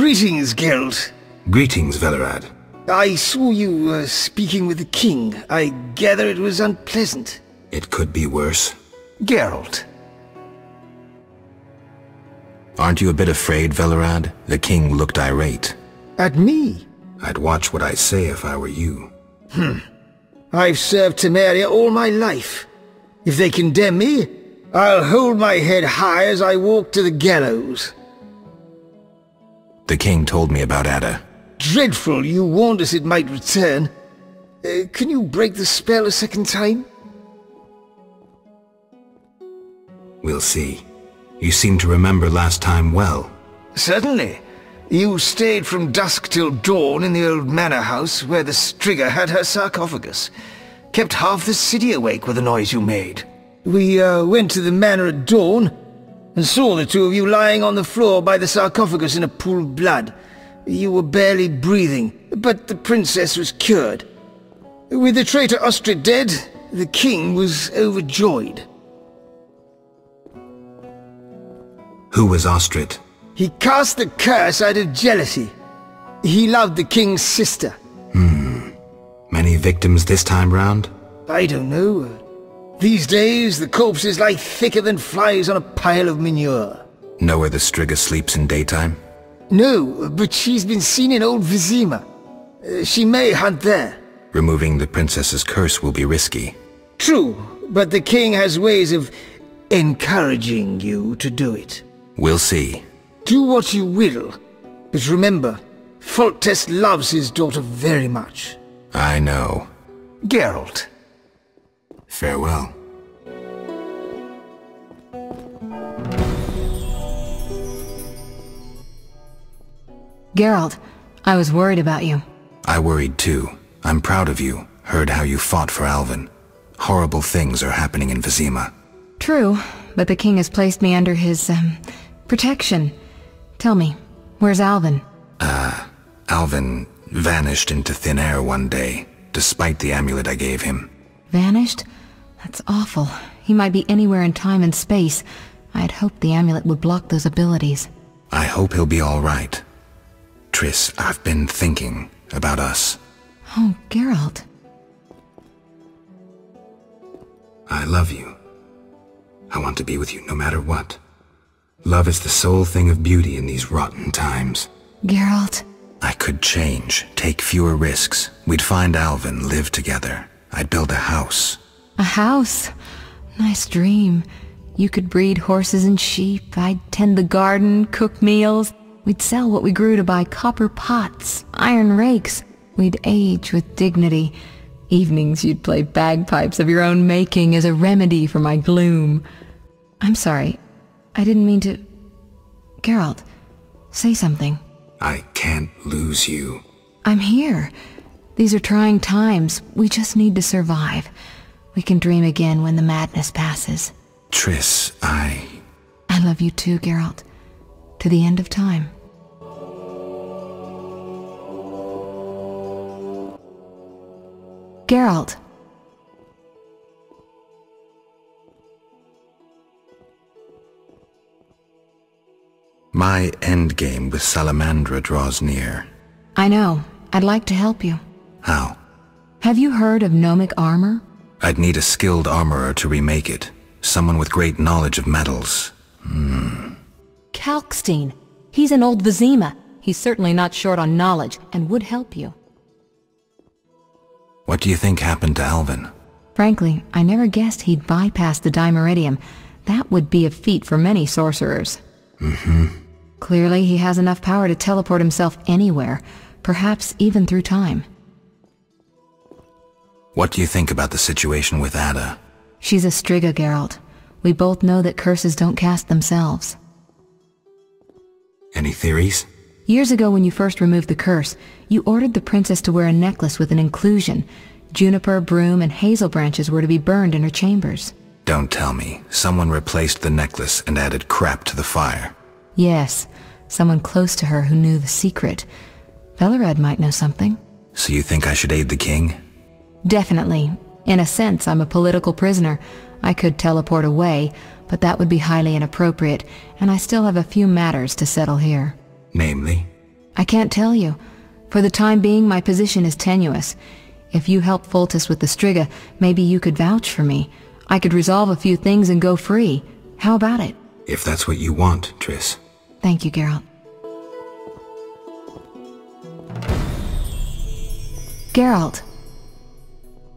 Greetings, Geralt. Greetings, Velerad. I saw you speaking with the king. I gather it was unpleasant. It could be worse. Geralt. Aren't you a bit afraid, Velerad? The king looked irate. At me? I'd watch what I say if I were you. I've served Temeria all my life. If they condemn me, I'll hold my head high as I walk to the gallows. The king told me about Ada. Dreadful, you warned us it might return. Can you break the spell a second time? We'll see. You seem to remember last time well. Certainly. You stayed from dusk till dawn in the old manor house where the Striga had her sarcophagus. Kept half the city awake with the noise you made. We went to the manor at dawn and saw the two of you lying on the floor by the sarcophagus in a pool of blood. You were barely breathing, but the princess was cured. With the traitor Ostrid dead, the king was overjoyed. Who was Ostrid? He cast the curse out of jealousy. He loved the king's sister. Many victims this time round? I don't know. These days, the corpses lie thicker than flies on a pile of manure. Know where the Striga sleeps in daytime? No, but she's been seen in Old Vizima. She may hunt there. Removing the princess's curse will be risky. True, but the king has ways of encouraging you to do it. We'll see. Do what you will, but remember, Foltest loves his daughter very much. I know. Geralt. Farewell. Geralt, I was worried about you. I worried too. I'm proud of you. Heard how you fought for Alvin. Horrible things are happening in Vizima. True, but the king has placed me under his, protection. Tell me, where's Alvin? Alvin vanished into thin air one day, despite the amulet I gave him. Vanished? That's awful. He might be anywhere in time and space. I had hoped the amulet would block those abilities. I hope he'll be all right. Triss, I've been thinking about us. Oh, Geralt. I love you. I want to be with you no matter what. Love is the sole thing of beauty in these rotten times. Geralt. I could change, take fewer risks. We'd find Alvin, live together. I'd build a house. A house? Nice dream. You could breed horses and sheep. I'd tend the garden, cook meals. We'd sell what we grew to buy copper pots, iron rakes. We'd age with dignity. Evenings you'd play bagpipes of your own making as a remedy for my gloom. I'm sorry. I didn't mean to... Geralt, say something. I can't lose you. I'm here. These are trying times. We just need to survive. We can dream again when the madness passes. Triss, I love you too, Geralt. To the end of time. Geralt. My endgame with Salamandra draws near. I know. I'd like to help you. How? Have you heard of gnomic armor? I'd need a skilled armorer to remake it. Someone with great knowledge of metals. Kalkstein. He's in Old Vizima. He's certainly not short on knowledge and would help you. What do you think happened to Alvin? Frankly, I never guessed he'd bypass the Dimeridium. That would be a feat for many sorcerers. Clearly, he has enough power to teleport himself anywhere, perhaps even through time. What do you think about the situation with Ada? She's a Striga, Geralt. We both know that curses don't cast themselves. Any theories? Years ago when you first removed the curse, you ordered the princess to wear a necklace with an inclusion. Juniper, broom, and hazel branches were to be burned in her chambers. Don't tell me. Someone replaced the necklace and added crap to the fire. Yes, someone close to her who knew the secret. Velerad might know something. So you think I should aid the king? Definitely. In a sense, I'm a political prisoner. I could teleport away, but that would be highly inappropriate, and I still have a few matters to settle here. Namely? I can't tell you. For the time being, my position is tenuous. If you help Foltest with the Striga, maybe you could vouch for me. I could resolve a few things and go free. How about it? If that's what you want, Triss. Thank you, Geralt. Geralt.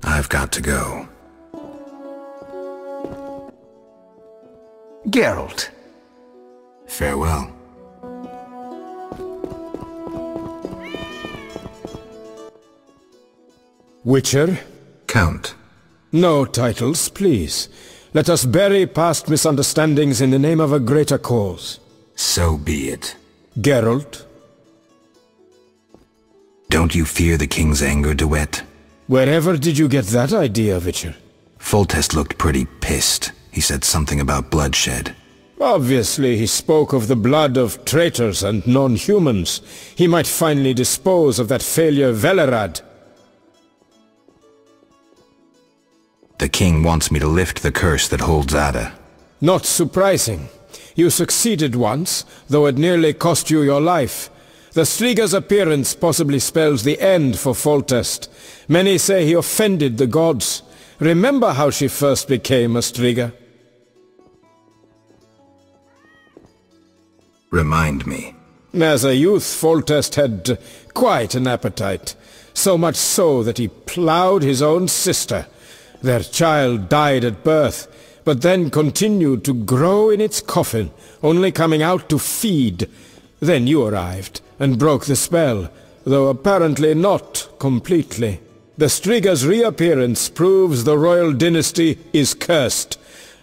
I've got to go. Geralt. Farewell. Witcher? Count. No titles, please. Let us bury past misunderstandings in the name of a greater cause. So be it. Geralt? Don't you fear the king's anger, Duet? Wherever did you get that idea, Witcher? Foltest looked pretty pissed. He said something about bloodshed. Obviously, he spoke of the blood of traitors and non-humans. He might finally dispose of that failure Velerad. The king wants me to lift the curse that holds Ada. Not surprising. You succeeded once, though it nearly cost you your life. The Striga's appearance possibly spells the end for Foltest. Many say he offended the gods. Remember how she first became a Striga? Remind me. As a youth, Foltest had quite an appetite. So much so that he ploughed his own sister. Their child died at birth, but then continued to grow in its coffin, only coming out to feed. Then you arrived, and broke the spell, though apparently not completely. The Striga's reappearance proves the royal dynasty is cursed.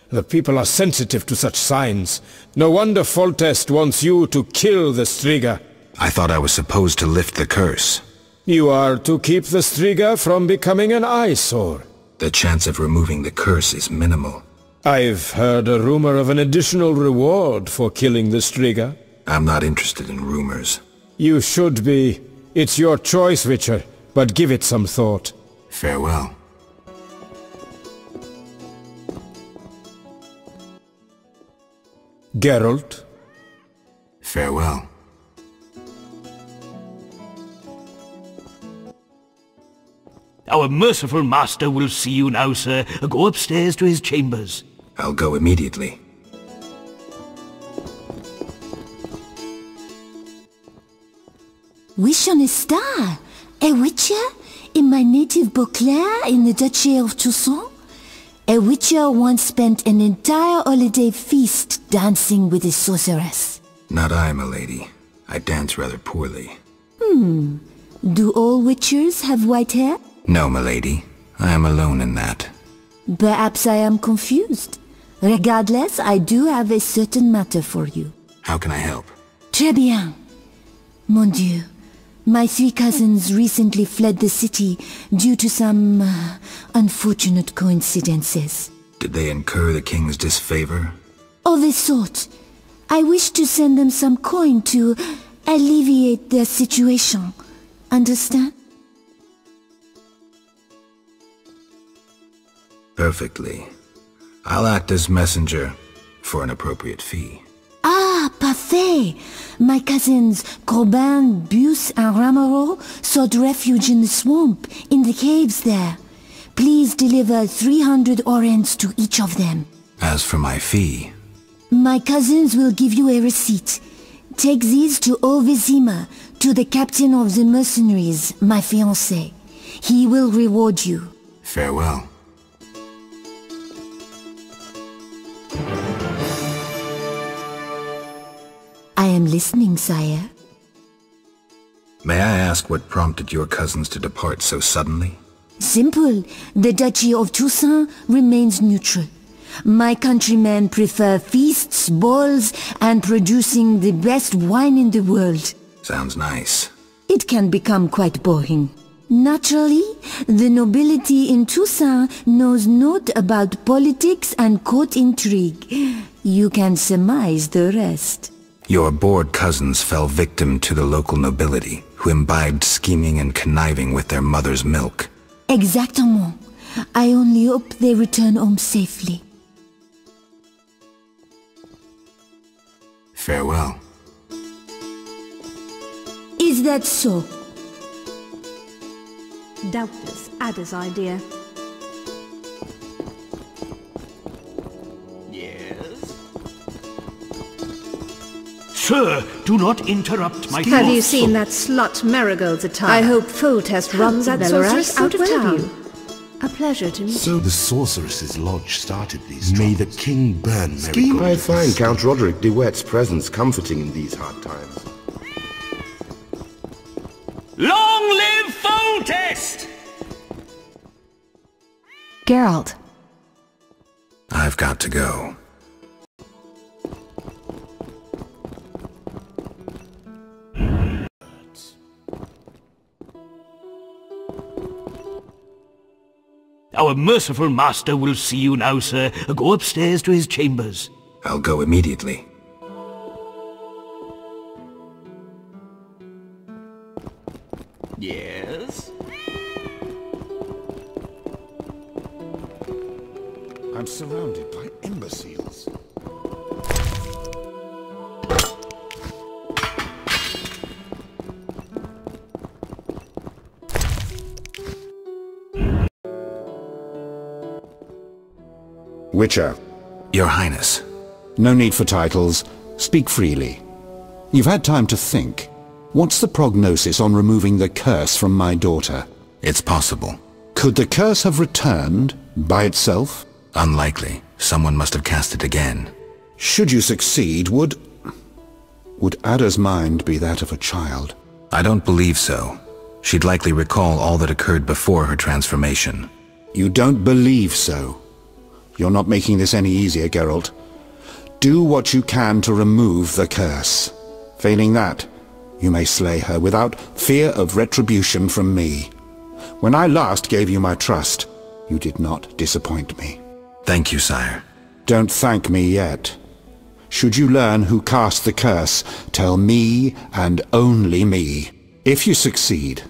The people are sensitive to such signs. No wonder Foltest wants you to kill the Striga. I thought I was supposed to lift the curse. You are to keep the Striga from becoming an eyesore. The chance of removing the curse is minimal. I've heard a rumor of an additional reward for killing the Striga. I'm not interested in rumors. You should be. It's your choice, Witcher, but give it some thought. Farewell. Geralt? Farewell. Our merciful master will see you now, sir. Go upstairs to his chambers. I'll go immediately. Wish on a star? A witcher? In my native Beauclair in the Duchy of Toussaint? A witcher once spent an entire holiday feast dancing with a sorceress. Not I, milady. I dance rather poorly. Do all witchers have white hair? No, milady. I am alone in that. Perhaps I am confused. Regardless, I do have a certain matter for you. How can I help? Très bien. Mon Dieu. My 3 cousins recently fled the city due to some unfortunate coincidences. Did they incur the king's disfavor? Of a sort. I wish to send them some coin to alleviate their situation. Understand? Perfectly. I'll act as messenger for an appropriate fee. Ah, parfait! My cousins Corbin, Buse, and Ramiro sought refuge in the swamp, in the caves there. Please deliver 300 orens to each of them. As for my fee... My cousins will give you a receipt. Take these to Ovizima, to the captain of the mercenaries, my fiancé. He will reward you. Farewell. I am listening, sire. May I ask what prompted your cousins to depart so suddenly? Simple. The Duchy of Toussaint remains neutral. My countrymen prefer feasts, balls, and producing the best wine in the world. Sounds nice. It can become quite boring. Naturally, the nobility in Toussaint knows naught about politics and court intrigue. You can surmise the rest. Your bored cousins fell victim to the local nobility, who imbibed scheming and conniving with their mother's milk. Exactement. I only hope they return home safely. Farewell. Is that so? Doubtless Ada's idea. Sir, do not interrupt my Have you thoughts. seen that slut Marigold's attire? I hope Foltest runs that sorceress out of town. A pleasure to meet you. So the sorceress's lodge started these troubles. May the king burn Marigold. I find Count Roderick de Wet's presence comforting in these hard times. Long live Foltest! Geralt. I've got to go. Our merciful master will see you now, sir. Go upstairs to his chambers. I'll go immediately. Yes? I'm surrounded by imbeciles. Witcher. Your Highness. No need for titles. Speak freely. You've had time to think. What's the prognosis on removing the curse from my daughter? It's possible. Could the curse have returned by itself? Unlikely. Someone must have cast it again. Should you succeed, would Ada's mind be that of a child? I don't believe so. She'd likely recall all that occurred before her transformation. You don't believe so? You're not making this any easier, Geralt. Do what you can to remove the curse. Failing that, you may slay her without fear of retribution from me. When I last gave you my trust, you did not disappoint me. Thank you, sire. Don't thank me yet. Should you learn who cast the curse, tell me and only me. If you succeed,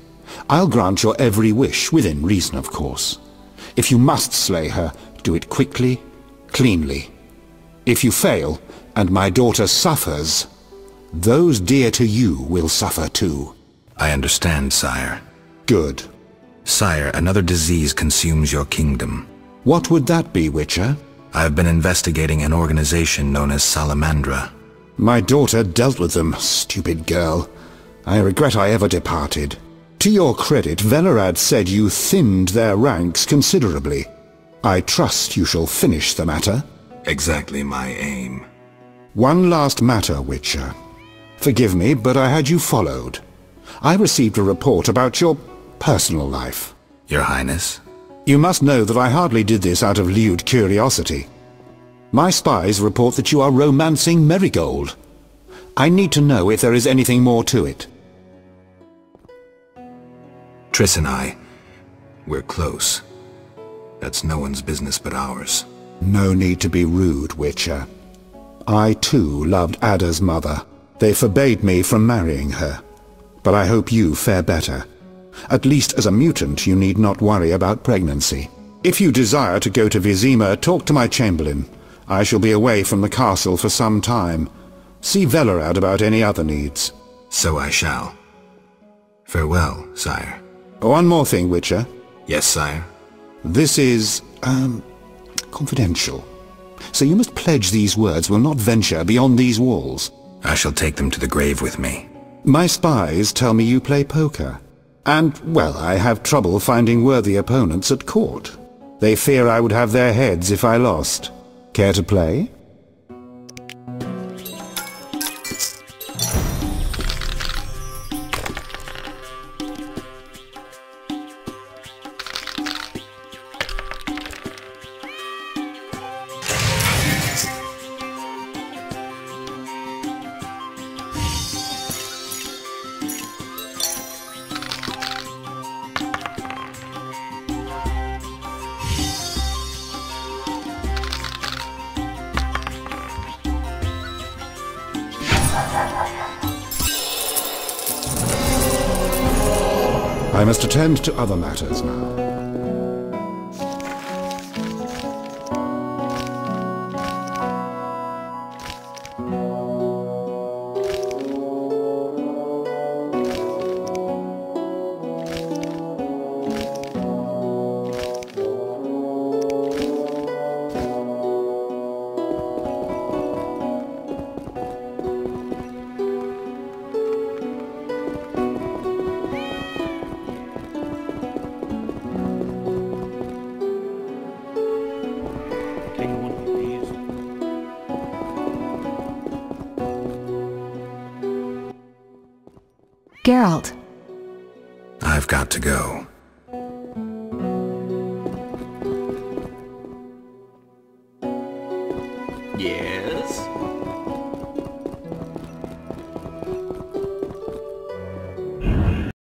I'll grant your every wish, within reason, of course. If you must slay her, do it quickly, cleanly. If you fail, and my daughter suffers, those dear to you will suffer too. I understand, sire. Good. Sire, another disease consumes your kingdom. What would that be, Witcher? I've been investigating an organization known as Salamandra. My daughter dealt with them, stupid girl. I regret I ever departed. To your credit, Velerad said you thinned their ranks considerably. I trust you shall finish the matter. Exactly my aim. One last matter, Witcher. Forgive me, but I had you followed. I received a report about your personal life. Your Highness? You must know that I hardly did this out of lewd curiosity. My spies report that you are romancing Marigold. I need to know if there is anything more to it. Triss and we're close. That's no one's business but ours. No need to be rude, Witcher. I too loved Ada's mother. They forbade me from marrying her. But I hope you fare better. At least as a mutant, you need not worry about pregnancy. If you desire to go to Vizima, talk to my chamberlain. I shall be away from the castle for some time. See Velerad about any other needs. So I shall. Farewell, sire. One more thing, Witcher. Yes, sire. This is, confidential. So you must pledge these words will not venture beyond these walls. I shall take them to the grave with me. My spies tell me you play poker. And, well, I have trouble finding worthy opponents at court. They fear I would have their heads if I lost. Care to play? I must attend to other matters now. Geralt. I've got to go. Yes?